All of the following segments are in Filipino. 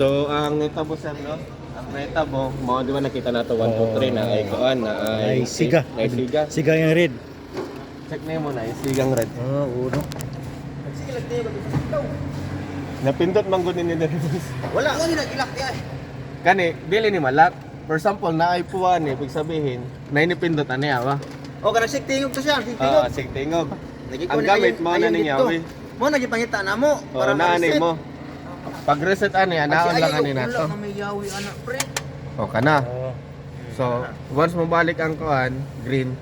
So, ang netabo sir, no? Ang netabo, mo di ba nakita na to 1, 2, 3 na ay kuan na Ay siga. Ay siga. Siga yung red. Check na mo na ay sigang red. Uno. Sige lang tayo daw. Napindot man gud ni dere. Wala ko ni nagilak yan. Kani dili ni malak. For example, na ay puwan ibig sabihin, na inipindot ani awa. O kana sig tingog to siya, sig Ah, tingog. sig tingog. Lagi ko Ang ni gamit ayon- mo na ayon ning dito. yawi. Mo nagipangita na mo Para na ani ma-reset. mo. Pag reset ani anaon lang ani Wala nato. na may yawi anak pre. O kana. Oh. So, once mo balik ang kuan, green,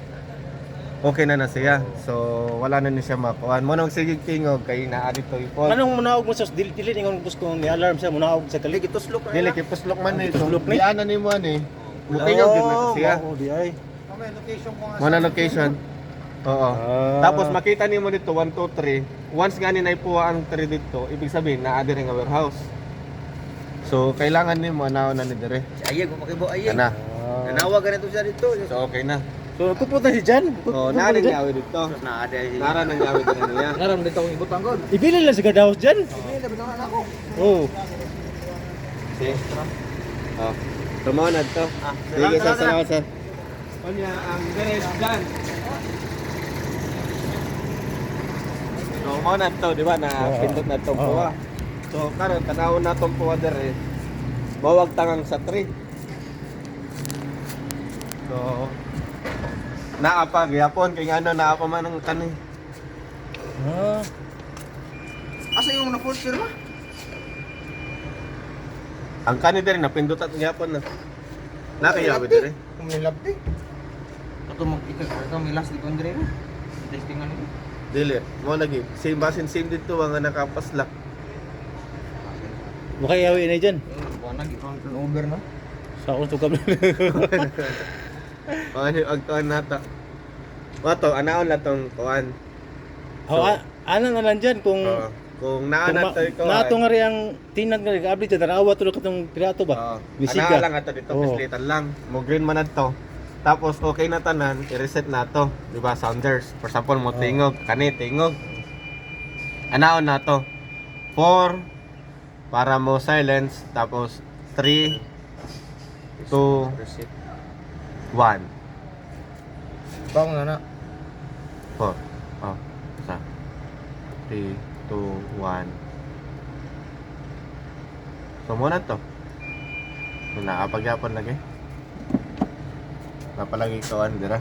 okay na siya. So, wala na ni siya makuan. Mo nang sige tingog kay naa dito ipon. Anong munaog mo sa dili ningon gusto kong ni-alarm siya munaog sa Lagi kalig. tuslok na. Dili kay puslok man ni. Puslok ni? Di ana ni mo ani. Mutingog gid na siya. Oh, di ay. May location ko nga. Mo na location. Oo. Ah. Tapos makita nimo dito 1 2 3. Once gani na ipuwa ang 3 dito, ibig sabihin naa diri nga warehouse. So, kailangan nimo anaon na ni dire. Ayeg, makibo ayeg. Kana. Nanawag ganito siya dito. So, okay na. So, pupunta si Jan. Oh, naa ning yawi dito. Na ada siya. Nara nang yawi dire niya. Naram dito ang ibutang ko. Ibili lang si Gadaos Jan. Sige, nabitaw na ako. Oh. See? Oh. Tumonad to. Ah, Sige, tara, sa salamat sir. Kanya, ang deres dyan. So, tumonad to, di ba? Na pindot na itong puwa. So, karon tanawon na itong puwa dire. Bawag tangang sa tree. So, naapag yapon kay ano naapa man ang kani. Ah. Asa yung na full firma? Ang kani dire napindot at yapon na. Na kaya dire. Kumilabdi. Ato mag-ikag ka milas di kondre. Testingan ni. Dili, mo lagi. Same basin same dito ang nakapaslak. Makayawi na Jan. Buwan lagi kang turnover na. Sa akong tukab. Ano ang tuan nata? Wato, anaon na tong kuan. Oh, ano na lang dyan kung Kung naana to ikaw. nato nga rin ang tinag nga rin abli dyan tanawa to katong pirato ba? Bisiga. Ana lang ato dito, Oo. pislitan lang. Mo green man to. Tapos okay na tanan, i-reset na to. Di ba, sounders. For example, mo tingog, kani tingog. Anaon na to. 4 para mo silence, tapos 3 2 1 Bang na na. 4. Oh, isa. 3 2 1. So muna to. Kung nakapagyapan lagi. Napalagi kawan dira.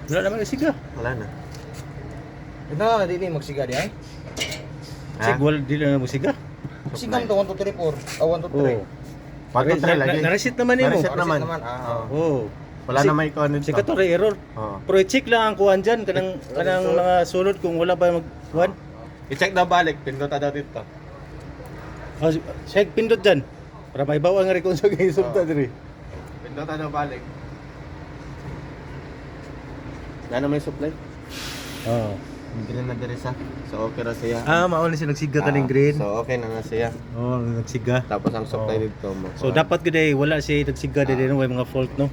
Wala naman yung siga. Wala na. Ito di ni magsiga di ay. Sig wala dili na mo siga. Sigam to 1 2 3 4. 1 2 3. Oh. Pag try lagi. Na-reset naman mo. Na-reset naman. Ah. Oh. Wala na may kawan nito. Siga to ray error. Oo. Pero i-check lang ang kuhan dyan, kanang mga sulod kung wala pa mag-kuhan. I-check na balik, pindot daw dito. Oh, check pindot dyan. Para may bawa nga rin kung sa sulta diri. Pindot daw balik. Ano may supply? Oh. Green na diri sa. So okay ra siya. Ah, mauna siya nagsiga kaning green. So okay na siya. Oh, nagsiga. Tapos ang supply Oo. dito mo. So dapat gud ay wala siya nagsiga diri no may mga fault no.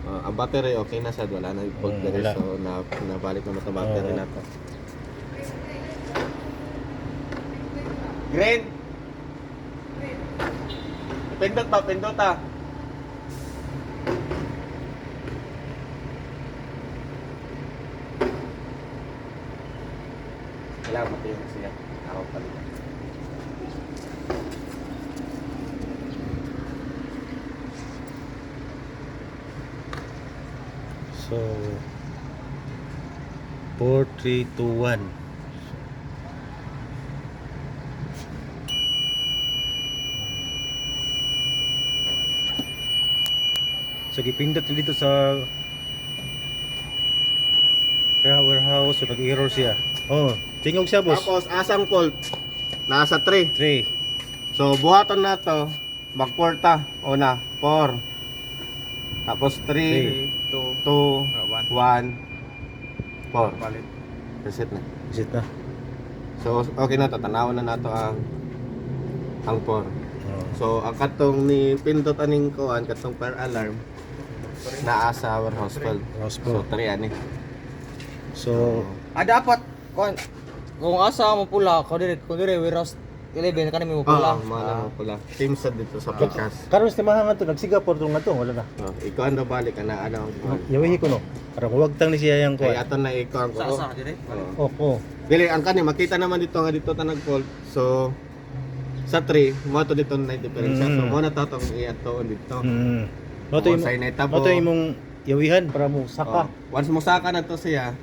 Ang battery okay na siya, wala na yung fault diri. Wala. So nabalik naman ang battery Oo. na to. Green. Pindot ba? Pindot ah. Kailangan mati yung siya. Ako pala. So 4 3 2 1. So gipindot dito sa warehouse so nag-error siya. Oh, tingog siya boss. Tapos asang fault? Nasa 3. 3. So buhaton na to. Magporta. Una, 4. Tapos 3, 2 2, 1, 4. Balik. Reset na. Visit na. So okay na to. Tanawan na nato ang 4. So ang katong ni pindot aning kuan katong per alarm naa sa warehouse 12. Warehouse So 12. 3 ani. So, Dapat kung asa mo pula, kung dire warehouse 11 kanami mo pula. Mga pula. Team sa dito sa podcast. karon estimahan nga to nagsigapor tong nga to wala na. Ikaw ando balik ana ang kuan. Yawihi ko no. Para wagtang ni siya yang Kay kuan. ato na ikaw ang Sa kuan. dire. Oo. Dili ang kani makita naman dito nga dito ta nag-fault. So sa 3 mo to dito na diferensya. So mo na tatong iato dito. Mo to Oo, sa initabo. mo to imong yawihan para mo saka. Once mo saka na to siya,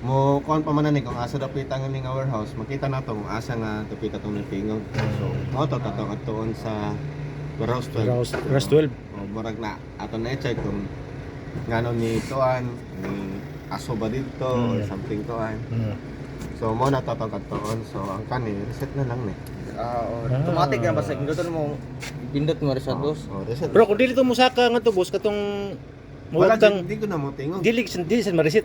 mo kon pa man ni kung asa dapita ng ning warehouse, makita na to kung asa nga dapita tong tingog. So, mo to tatong atoon sa warehouse 12. Warehouse 12. Murag na ato na i-check kung ngano ni tuan, ni aso ba dito or something tuan. So, mo na tatong atoon. So, ang kani reset na lang ni. Automatic na basta pinduton mo pindot mo reset boss. Reset. Pero kung dili to mo saka nga to boss katong wala wagtang di ko na mo tingog. dili sa ma-reset.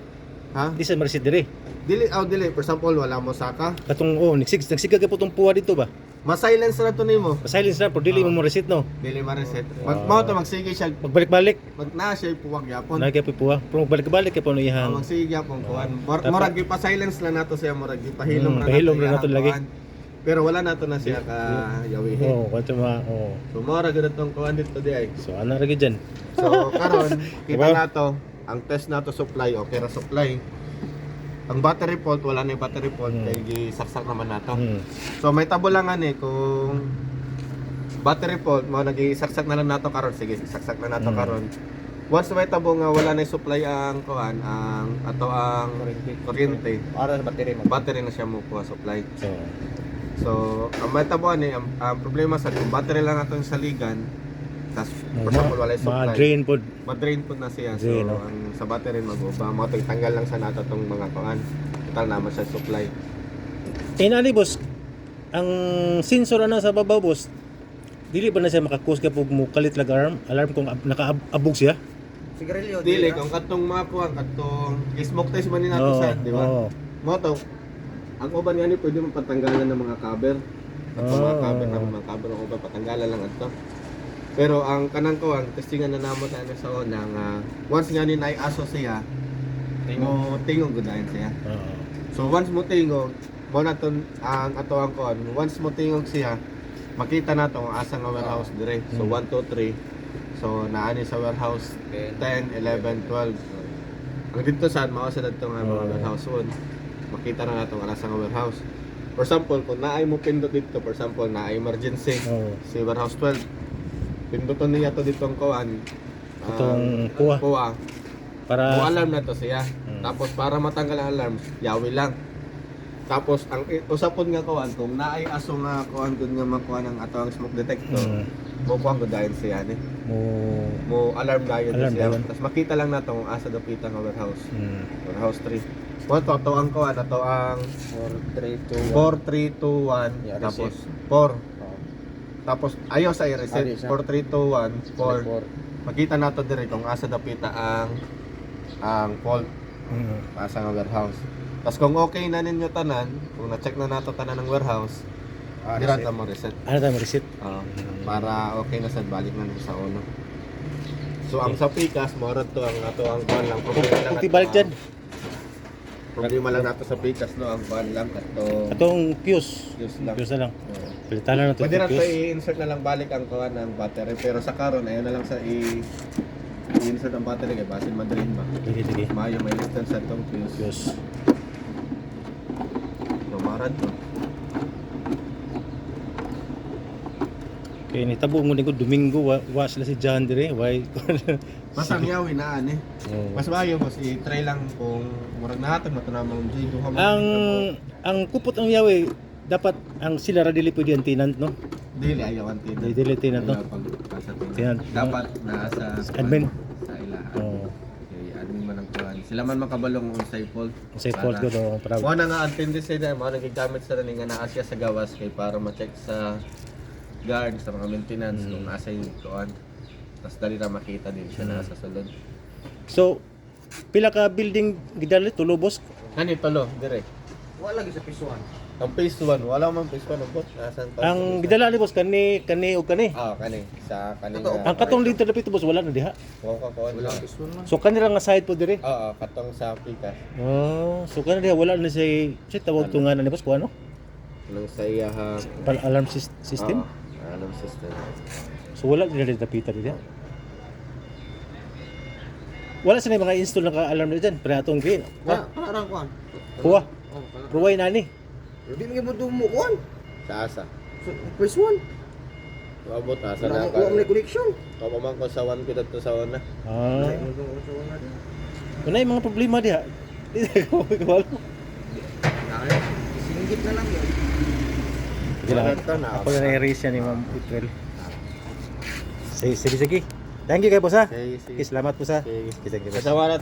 Ha? Di sa ma-reset dire. Dili for example wala mo saka. Katong nagsiga ka po tong puwa dito ba? Ma-silence na to nimo. Silence na pero dili mo reset no. Dili ma-reset. Mao to magsige siya. Magbalik-balik. Mag na siya puwag yapon. Nagay po puwa. Pero magbalik-balik kay puno ihang. Magsige yapon kuan. Murag pa silence lang nato siya, murag pahilom pahilom ra nato lagi. Pero wala nato na siya ka yawihin. Oo, kanto So murag gud tong kuan dito di ay. So ana ra gyud dyan. So karon kita Diba? nato ang test nato supply okay ra supply. Ang battery fault wala na yung battery fault kay gisaksak naman nato. So may tabo lang ani kung battery fault mo nagisaksak na lang nato karon sige saksak na nato karon. Once may tabo nga wala na yung supply ang kuan ang ato ang kuryente Para sa battery mo. battery na siya mo kuha supply. So, So ang may tabo ani ang problema sa kung battery lang ato yung saligan tas for example wala yung supply. ma-drain pod. Ma-drain po na siya. So Drain, no? ang sa battery mag-uba mo tanggal lang sa nato tong mga kuan. Total naman siya supply. Ani boss, ang sensor na sa babaw boss, dili ba na siya makakus ka pug mo kalit lag alarm kung nakaabog siya? Sigarilyo. Dili kung katong makuha katong smoke test man ni nato sa, di ba? Oo. Mo to ang uban nga ni pwede mo patanggalan ng mga cover. Katong mga cover ng mga cover ng uban patanggalan lang ato. Pero ang kanang ko ang testingan na namo sa sa una nga once nga ni nay aso siya, mo tingog gudayon siya. Oo. So once mo tingog, mo na ton ang ato ang kon, once mo tingog siya, makita na to ang asa nga warehouse dire. So 1 2 3. So naani sa warehouse 10, 11, 12. Ang dito saan mao sa dito nga mga warehouse 1. Makita na nato ang asa nga warehouse. For example, kung naay mo pindot dito, for example, naay emergency Oo. si warehouse 12. Pinduton niya to dito ang kuan. Itong kuha Kuha. Mo para alarm na to siya. Tapos para matanggal ang alarm, yawi lang. Tapos ang usapon nga kuan kung naay aso nga kuan gud nga makuha ng ato ang smoke detector, mo kuan gud dayon siya ni. mo Mo alarm dayon Alarm siya. dayon. Tapos makita lang nato kung asa dapita nga warehouse. mm, Warehouse 3. Mo to ang kuan ato ang 4 3 2 4321 Yeah, tapos reset. 4. Tapos ayaw sa i-reset Ayaw siya. 4321 4. Makita nato dire kung asa dapita ang fault. Asa nga warehouse. Tapos kung okay na ninyo tanan, kung na-check na nato tanan ng warehouse, dira ta mo reset. ano tayo reset? Para okay na sad balik na nito sa uno. So ang sa Picas, mo to ang ato ang kuan lang problema lang. Kung tibalik dyan, Problema lang nato sa Picas no, ang kuan lang kato. atong fuse. Fuse lang. Fuse na lang. Palitan na natin Pwede na yung to fuse. i-insert na lang balik ang kuan ng battery pero sa karon ayon na lang sa i-insert ang battery kay basin ma-drain ba. Sige. Mayo may distance sa tong fuse. Fuse. Lumarad to. Okay, nitabo mo ko Domingo wa sila si John dire. Why? Mas ang yawi na ani. Oo. Mas bayo boss i-try lang kung murag nahatag mo to na mga J duha mo. ang kupot ang yawi dapat ang sila ra dili pwede ang tenant no. dili ayaw ang tinat. Dili tenant no. Ayaw pagpasa Tenant. Dapat nasa Admin. sa ilahan. Oo. Okay, admin man ang kuan. Sila man makabalong unsay fault. Sa fault ko do para Mo na nga attendant sila, mo nagigamit sa ning nga naa siya sa gawas kay para ma-check sa guard sa mga maintenance kung nasa yung kuan. Tapos dali na makita din siya nasa sulod. So pila ka building gidali tulo boss? Kani tolo dire. Wala lagi sa pisuan. Ang phase 1, wala man phase 1 boss. Nasaan pa? Ang gidala ni boss kani o kani. kani sa kani Ito, Ang katong dito dapit boss wala na diha. Wala ang piston man. So kanira nga side po dire. Oo, katong sa pikas. Oh, so kanira diha wala na say tawag to nga na ni boss ko ano? Nang sa iya ha. Alarm system. Alarm system. So wala din dito dapita diha. Wala sa mga install na alarm diyan, pero atong green. Parang kuan. Kuha. Oh, parang. Ruway nani. Di mo dumo kuan. Sa asa. First one. Abot asa Wala na mo may connection. Kapamang ko sa 1 ko to sa una. Ah. Mo dumo sa wala din. Wala yung mga problema diha. Di ko wala. Nakaya. Singgit na lang yun. Sige lang. Ito na. Ako na na-erase yan ni Ma'am April. Sige. Thank you kay boss ha. Sige, sige. Salamat po sa. Sige. Sige. Kasawa na